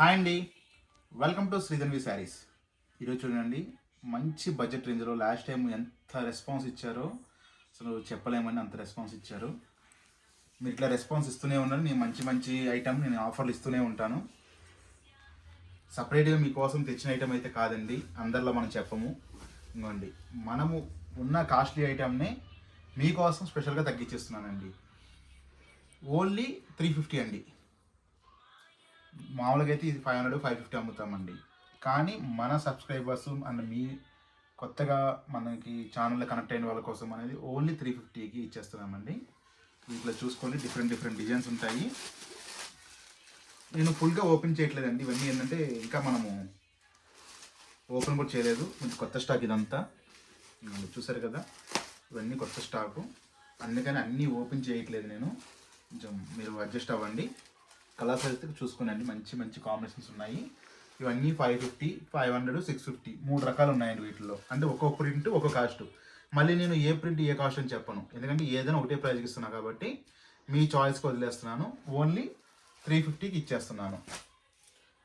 Hi అండి, welcome to Sridhanvi saris. ఈరోజు చూడండి, మంచి బడ్జెట్ రేంజ్లో లాస్ట్ టైం ఎంత రెస్పాన్స్ ఇచ్చారో అసలు చెప్పలేమని అంత రెస్పాన్స్ ఇచ్చారు. మీరు ఇట్లా రెస్పాన్స్ ఇస్తూనే ఉన్నారు. నేను మంచి మంచి ఐటమ్ నేను ఆఫర్లు ఇస్తూనే ఉంటాను. సపరేట్గా మీకోసం తెచ్చిన ఐటమ్ అయితే కాదండి, అందరిలో మనం చెప్పము. ఇంకోండి, మనము ఉన్న కాస్ట్లీ ఐటమ్నే మీకోసం స్పెషల్గా తగ్గించేస్తున్నానండి. ఓన్లీ 350 అండి. మామూలుగా అయితే ఇది 500 550 అమ్ముతామండి. కానీ మన సబ్స్క్రైబర్స్ అండ్ మీ కొత్తగా మనకి ఛానల్లో కనెక్ట్ అయిన వాళ్ళ కోసం అనేది ఓన్లీ 350కి ఇచ్చేస్తున్నామండి. ఇట్లా చూసుకోండి, డిఫరెంట్ డిజైన్స్ ఉంటాయి. నేను ఫుల్గా ఓపెన్ చేయట్లేదండి. ఇవన్నీ ఏంటంటే ఇంకా మనము ఓపెన్ కూడా చేయలేదు. కొంచెం కొత్త స్టాక్ ఇదంతా చూసారు కదా, ఇవన్నీ కొత్త స్టాకు. అందుకని అన్నీ ఓపెన్ చేయట్లేదు నేను. కొంచెం మీరు అడ్జస్ట్ అవ్వండి. కలర్స్ అయితే చూసుకోనండి, మంచి మంచి కాంబినేషన్స్ ఉన్నాయి. ఇవన్నీ 550 500 650 3 రకాలు ఉన్నాయండి వీటిలో. అంటే ఒక్కొక్క ప్రింట్ ఒక్కొక్క కాస్ట్. మళ్ళీ నేను ఏ ప్రింట్ ఏ కాస్ట్ అని చెప్పను, ఎందుకంటే ఏదైనా ఒకటే ప్రైజ్కి ఇస్తున్నాను కాబట్టి మీ చాయిస్కి వదిలేస్తున్నాను. ఓన్లీ 350కి ఇచ్చేస్తున్నాను.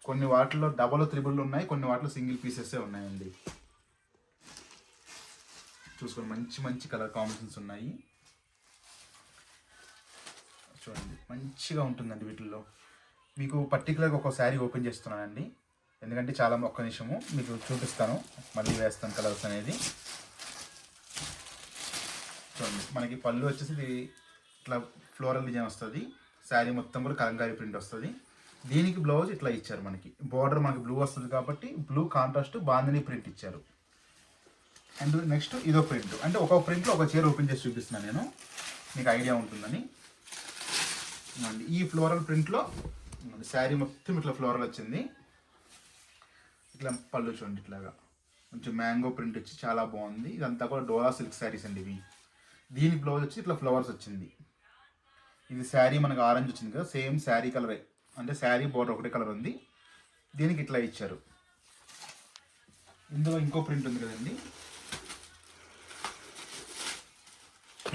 కొన్ని వాటిలో డబల్ త్రిబుల్ ఉన్నాయి, కొన్ని వాటిలో సింగిల్ పీసెసే ఉన్నాయండి. చూసుకొని మంచి మంచి కలర్ కాంబినేషన్స్ ఉన్నాయి. చూడండి, మంచిగా ఉంటుందండి వీటిల్లో. మీకు పర్టికులర్గా ఒక శారీ ఓపెన్ చేస్తున్నానండి, ఎందుకంటే చాలా ఒక్క నిమిషము మీకు చూపిస్తాను, మళ్ళీ వేస్తాను కలర్స్ అనేది. చూడండి, మనకి పళ్ళు వచ్చేసి ఇది ఇట్లా ఫ్లోరల్ డిజైన్ వస్తుంది. శారీ మొత్తం కూడా కలంకారీ ప్రింట్ వస్తుంది. దీనికి బ్లౌజ్ ఇట్లా ఇచ్చారు. మనకి బార్డర్ మనకి బ్లూ వస్తుంది కాబట్టి బ్లూ కాంట్రాస్ట్ బాందిని ప్రింట్ ఇచ్చారు. అండ్ నెక్స్ట్ ఇదో ప్రింట్, అంటే ఒక్కొక్క ప్రింట్లో ఒక చీర ఓపెన్ చేసి చూపిస్తున్నాను నేను, మీకు ఐడియా ఉంటుందని. ఈ ఫ్లోరల్ ప్రింట్లో శారీ మొత్తం ఇట్లా ఫ్లోరల్ వచ్చింది. ఇట్లా పళ్ళు చూడండి, ఇట్లాగా కొంచెం మ్యాంగో ప్రింట్ వచ్చి చాలా బాగుంది. ఇదంతా కూడా డోలా సిల్క్ శారీస్ అండి ఇవి. దీని బ్లౌజ్ వచ్చి ఇట్లా ఫ్లవర్స్ వచ్చింది. ఇది శారీ మనకు ఆరెంజ్ వచ్చింది కదా, సేమ్ శారీ కలరే, అంటే శారీ బోర్డర్ ఒకటే కలర్ ఉంది. దీనికి ఇట్లా ఇచ్చారు. ఇందులో ఇంకో ప్రింట్ ఉంది కదండి,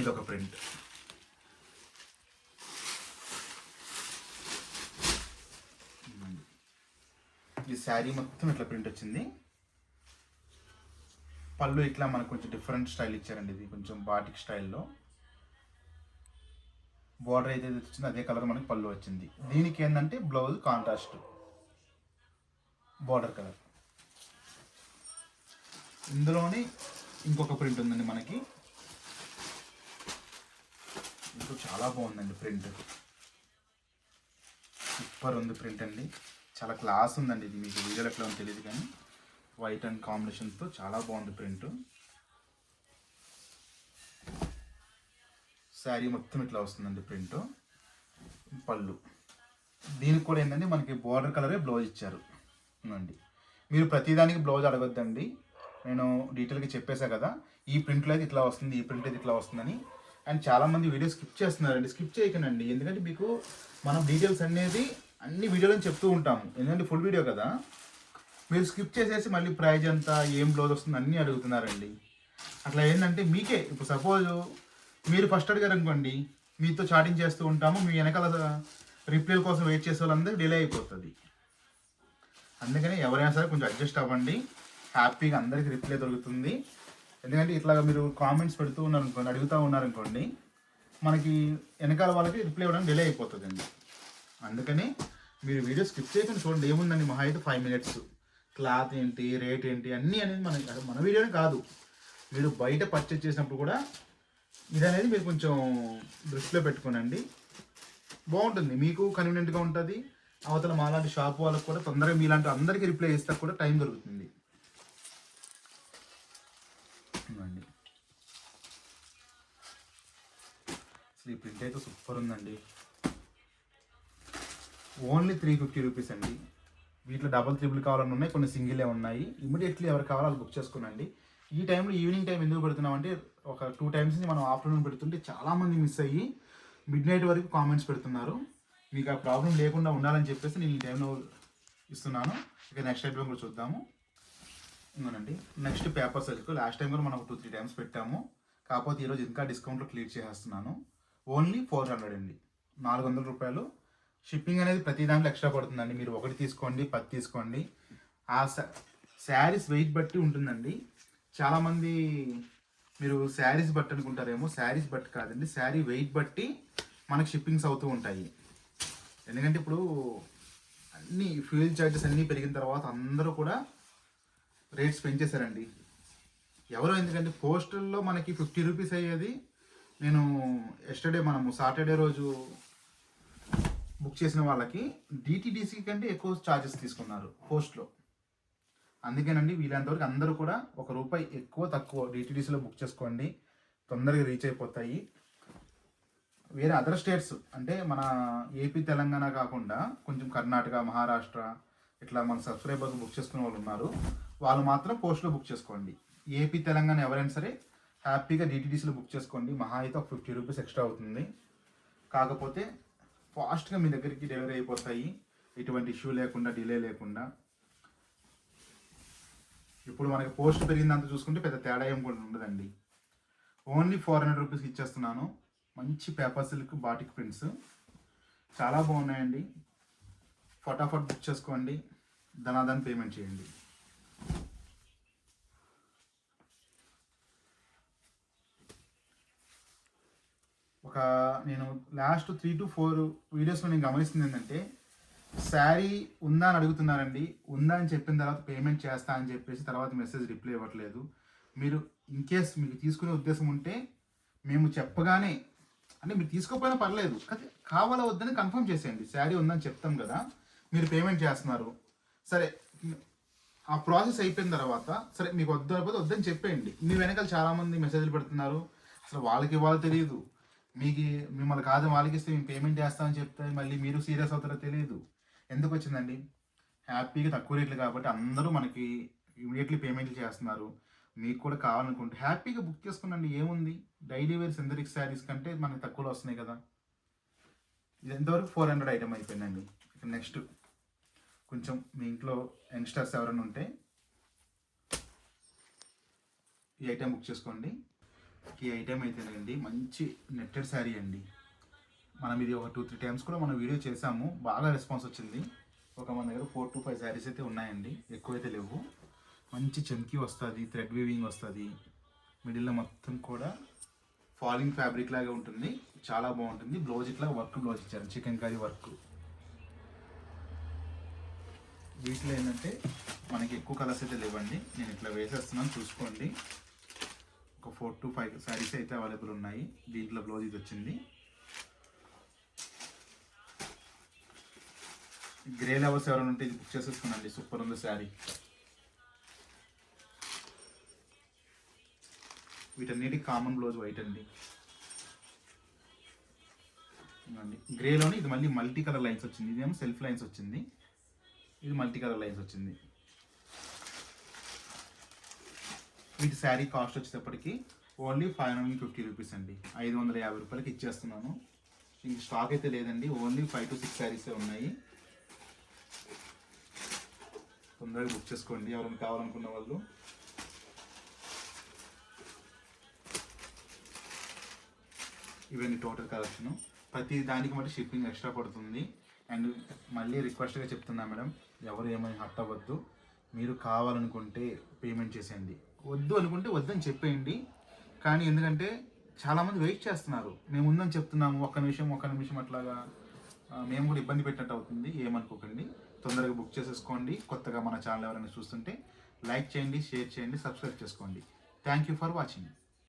ఇదొక ప్రింట్. ఈ శారీ మొత్తం ఇట్లా ప్రింట్ వచ్చింది. పళ్ళు ఇట్లా మనకు కొంచెం డిఫరెంట్ స్టైల్ ఇచ్చారండి. ఇది కొంచెం బాటిక్ స్టైల్లో. బార్డర్ అయితే వచ్చింది అదే కలర్ మనకి పళ్ళు వచ్చింది. దీనికి ఏంటంటే బ్లౌజ్ కాంట్రాస్ట్ బార్డర్ కలర్. ఇందులోనే ఇంకొక ప్రింట్ ఉందండి మనకి. ఇంకో చాలా బాగుందండి ప్రింట్, సూపర్ ఉంది ప్రింట్ అండి. చాలా క్లాస్ ఉందండి ఇది. మీకు వీడియోలో ఎట్లా ఉందో తెలియదు కానీ వైట్ అండ్ కాంబినేషన్తో చాలా బాగుంది ప్రింట్. శారీ మొత్తం ఇట్లా వస్తుందండి ప్రింట్. పళ్ళు దీనికి కూడా ఏంటంటే మనకి బార్డర్ కలరే బ్లౌజ్ ఇచ్చారు అండి. మీరు ప్రతిదానికి బ్లౌజ్ అడగొద్దండి, నేను డీటెయిల్గా చెప్పేసా కదా. ఈ ప్రింట్లో అయితే ఇట్లా వస్తుంది, ఈ ప్రింట్ అయితే ఇట్లా వస్తుందని. అండ్ చాలామంది వీడియో స్కిప్ చేస్తున్నారండి. స్కిప్ చేయకండి, ఎందుకంటే మీకు మనం డీటెయిల్స్ అనేది అన్ని వీడియోలను చెప్తూ ఉంటాము, ఎందుకంటే ఫుల్ వీడియో కదా. మీరు స్కిప్ చేసేసి మళ్ళీ ప్రైజ్ ఎంత, ఏం బ్లౌజ్ వస్తుంది అన్నీ అడుగుతున్నారండి. అట్లా ఏంటంటే మీకే ఇప్పుడు సపోజ్ మీరు ఫస్ట్ అడిగారు అనుకోండి, మీతో చాటింగ్ చేస్తూ ఉంటాము, మీ వెనకాల రిప్లైల కోసం వెయిట్ చేసే వాళ్ళందరూ డిలే అయిపోతుంది. అందుకని ఎవరైనా సరే కొంచెం అడ్జస్ట్ అవ్వండి, హ్యాపీగా అందరికీ రిప్లై దొరుకుతుంది. ఎందుకంటే ఇట్లా మీరు కామెంట్స్ పెడుతూ ఉన్నారనుకోండి, అడుగుతూ ఉన్నారనుకోండి, మనకి వెనకాల వాళ్ళకి రిప్లై ఇవ్వడానికి డిలే అయిపోతుందండి. అందుకని మీరు వీడియో స్కిప్ చేయకుండా చూడండి. ఏముందండి, మహా అయితే 5 minutes. క్లాత్ ఏంటి, రేట్ ఏంటి అన్నీ అనేది మన వీడియోనే కాదు, మీరు బయట పర్చేజ్ చేసినప్పుడు కూడా ఇది అనేది మీరు కొంచెం దృష్టిలో పెట్టుకోనండి. బాగుంటుంది, మీకు కన్వీనియంట్గా ఉంటుంది. అవతల మాలాంటి షాప్ వాళ్ళకి కూడా తొందరగా మీలాంటి అందరికీ రిప్లై ఇస్తే కూడా టైం దొరుకుతుంది. అసలు ఈ ప్రింట్ అయితే సూపర్ ఉందండి. ఓన్లీ 350 రూపీస్ అండి. వీటిలో డబల్ త్రిబుల్ కావాలని ఉన్నాయి, కొన్ని సింగిలే ఉన్నాయి. ఇమీడియట్లీ ఎవరు కావాలో వాళ్ళు బుక్ చేసుకోనండి. ఈ టైంలో ఈవినింగ్ టైం ఎందుకు పెడుతున్నామంటే, ఒక 2 times నుంచి మనం ఆఫ్టర్నూన్ పెడుతుంటే చాలామంది మిస్ అయ్యి మిడ్ నైట్ వరకు కామెంట్స్ పెడుతున్నారు. మీకు ఆ ప్రాబ్లం లేకుండా ఉండాలని చెప్పేసి నేను ఈ టైంలో ఇస్తున్నాను. ఇక నెక్స్ట్ ఐటమ్ కూడా చూద్దాము. ఇంకోనండి, next paper silk. Last time కూడా మనం 2-3 times పెట్టాము, కాకపోతే ఈరోజు ఇంకా డిస్కౌంట్లో క్లియర్ చేసేస్తున్నాను. ఓన్లీ 400 అండి, 400 రూపాయలు షిప్పింగ్ అనేది ప్రతి దాంట్లో ఎక్స్ట్రా పడుతుందండి. మీరు ఒకటి తీసుకోండి, 10 తీసుకోండి, ఆ శారీస్ వెయిట్ బట్టి ఉంటుందండి. చాలామంది మీరు శారీస్ బట్టి అనుకుంటారేమో, శారీస్ బట్టి కాదండి, శారీ వెయిట్ బట్టి మనకు షిప్పింగ్స్ అవుతూ ఉంటాయి. ఎందుకంటే ఇప్పుడు అన్ని ఫ్యూయల్ ఛార్జెస్ అన్నీ పెరిగిన తర్వాత అందరూ కూడా రేట్స్ పెంచేశారండి. ఎవరో ఎందుకంటే పోస్టల్లో మనకి 50 రూపీస్ అయ్యేది, నేను మనము సాటర్డే రోజు బుక్ చేసిన వాళ్ళకి డిటీడీసీ కంటే ఎక్కువ ఛార్జెస్ తీసుకున్నారు పోస్ట్లో. అందుకేనండి వీళ్ళంతవరకు అందరూ కూడా ₹1 ఎక్కువ తక్కువ డిటీడీసీలో బుక్ చేసుకోండి, తొందరగా రీచ్ అయిపోతాయి. వేరే అదర్ స్టేట్స్ అంటే మన ఏపీ తెలంగాణ కాకుండా కొంచెం కర్ణాటక, మహారాష్ట్ర ఇట్లా మన సబ్స్క్రైబర్స్ బుక్ చేసుకునే వాళ్ళు ఉన్నారు, వాళ్ళు మాత్రం పోస్ట్లో బుక్ చేసుకోండి. ఏపీ తెలంగాణ ఎవరైనా సరే హ్యాపీగా డిటీడీసీలో బుక్ చేసుకోండి. మహా అయితే ఒక 50 రూపీస్ ఎక్స్ట్రా అవుతుంది. కాకపోతే ఫాస్ట్గా మీ దగ్గరికి డెలివరీ అయిపోతాయి, ఎటువంటి ఇష్యూ లేకుండా, డిలే లేకుండా. ఇప్పుడు మనకి పోస్ట్ పెరిగిందంత చూసుకుంటే పెద్ద తేడా ఏం కూడా ఉండదండి. ఓన్లీ 400 రూపీస్కి ఇచ్చేస్తున్నాను. మంచి పేపర్ సిల్క్ బాటిక్ ప్రింట్స్ చాలా బాగున్నాయండి. ఫటాఫట్ బుక్ చేసుకోండి, ధనాధన్ పేమెంట్ చేయండి. నేను లాస్ట్ 3 to 4 వీడియోస్లో నేను గమనిస్తుంది ఏంటంటే, శారీ ఉందా అని అడుగుతున్నారండి, ఉందా అని చెప్పిన తర్వాత పేమెంట్ చేస్తా అని చెప్పేసి తర్వాత మెసేజ్ రిప్లై ఇవ్వట్లేదు. మీరు ఇన్ కేస్ మీకు తీసుకునే ఉద్దేశం ఉంటే మేము చెప్పగానే, అంటే మీరు తీసుకోకపోయినా పర్లేదు, కావాలా వద్దని కన్ఫర్మ్ చేసేయండి. శారీ ఉందని చెప్తాం కదా, మీరు పేమెంట్ చేస్తున్నారు, సరే ఆ ప్రాసెస్ అయిపోయిన తర్వాత సరే మీకు వద్దని చెప్పేయండి. మీ వెనకాల చాలామంది మెసేజ్లు పెడుతున్నారు, అసలు వాళ్ళకి ఇవ్వాలో తెలియదు, మిమ్మల్ని కాదు వాళ్ళకి ఇస్తే మేము పేమెంట్ చేస్తామని చెప్తే మళ్ళీ మీరు సీరియస్ అవుతారో తెలియదు. ఎందుకు వచ్చిందండి? హ్యాపీగా తక్కువ రేట్లు కాబట్టి అందరూ మనకి ఇమీడియట్లీ పేమెంట్లు చేస్తున్నారు. మీకు కూడా కావాలనుకుంటే హ్యాపీగా బుక్ చేసుకునండి, ఏముంది. డైలీ వేర్ సింథటిక్ శారీస్ కంటే మనకి తక్కువలో వస్తున్నాయి కదా. ఇది ఎంతవరకు 400 ఐటమ్ అయిపోయిందండి. నెక్స్ట్ కొంచెం మీ ఇంట్లో యంగ్స్టర్స్ ఎవరైనా ఉంటే ఈ ఐటమ్ బుక్ చేసుకోండి. ఈ ఐటమ్ అయితేనండి మంచి నెట్టెడ్ శారీ అండి. మనం ఇది ఒక 2-3 టైమ్స్ కూడా మనం వీడియో చేసాము, బాగా రెస్పాన్స్ వచ్చింది. మన దగ్గర 4 to 5 శారీస్ అయితే ఉన్నాయండి, ఎక్కువైతే లేవు. మంచి చమ్కీ వస్తుంది, థ్రెడ్ వీవింగ్ వస్తుంది, మిడిల్లో మొత్తం కూడా ఫాలింగ్ ఫ్యాబ్రిక్ లాగా ఉంటుంది, చాలా బాగుంటుంది. బ్లౌజ్ ఇట్లా వర్క్ బ్లౌజ్ ఇచ్చారు, చికెన్ కర్రీ వర్క్. వీటిలో ఏంటంటే మనకి ఎక్కువ కలర్స్ అయితే లేవండి, నేను ఇట్లా వేసేస్తున్నాను చూసుకోండి. ఒక 4 to 5 శారీస్ అయితే అవైలబుల్ ఉన్నాయి. దీంట్లో బ్లౌజ్ ఇది వచ్చింది. గ్రే లవర్స్ ఎవరైనా ఉంటే ఇది బుక్ చేసేసుకున్నాండి, సూపర్ ఉంది శారీ. వీటన్నిటికి కామన్ బ్లౌజ్ వైట్ అండి. గ్రేలోని ఇది మళ్ళీ మల్టీ కలర్ లైన్స్ వచ్చింది, ఇదేమో సెల్ఫ్ లైన్స్ వచ్చింది, ఇది మల్టీ కలర్ లైన్స్ వచ్చింది. వీటి శారీ కాస్ట్ వచ్చేటప్పటికి ఓన్లీ 550 రూపీస్ అండి, 550 రూపాయలకి ఇచ్చేస్తున్నాను. ఇంక స్టాక్ అయితే లేదండి, ఓన్లీ 5 to 6 శారీసే ఉన్నాయి. తొందరగా బుక్ చేసుకోండి ఎవరైనా కావాలనుకున్న వాళ్ళు. ఇవన్నీ టోటల్ కలెక్షన్. ప్రతి దానికి మళ్ళీ షిప్పింగ్ ఎక్స్ట్రా పడుతుంది. అండ్ మళ్ళీ రిక్వెస్ట్గా చెప్తున్నా మేడం, ఎవరు ఏమైనా హట్ అవ్వద్దు. మీరు కావాలనుకుంటే పేమెంట్ చేసేయండి, వద్దు అనుకుంటే వద్దని చెప్పేయండి. కానీ ఎందుకంటే చాలామంది వెయిట్ చేస్తున్నారు, మేము ఉందని చెప్తున్నాము, ఒక్క నిమిషం అట్లాగా మేము కూడా ఇబ్బంది పెట్టినట్టు అవుతుంది, ఏమనుకోకండి. తొందరగా బుక్ చేసేసుకోండి. కొత్తగా మన ఛానల్ ఎవరైనా చూస్తుంటే లైక్ చేయండి, షేర్ చేయండి, సబ్స్క్రైబ్ చేసుకోండి. Thank you for watching.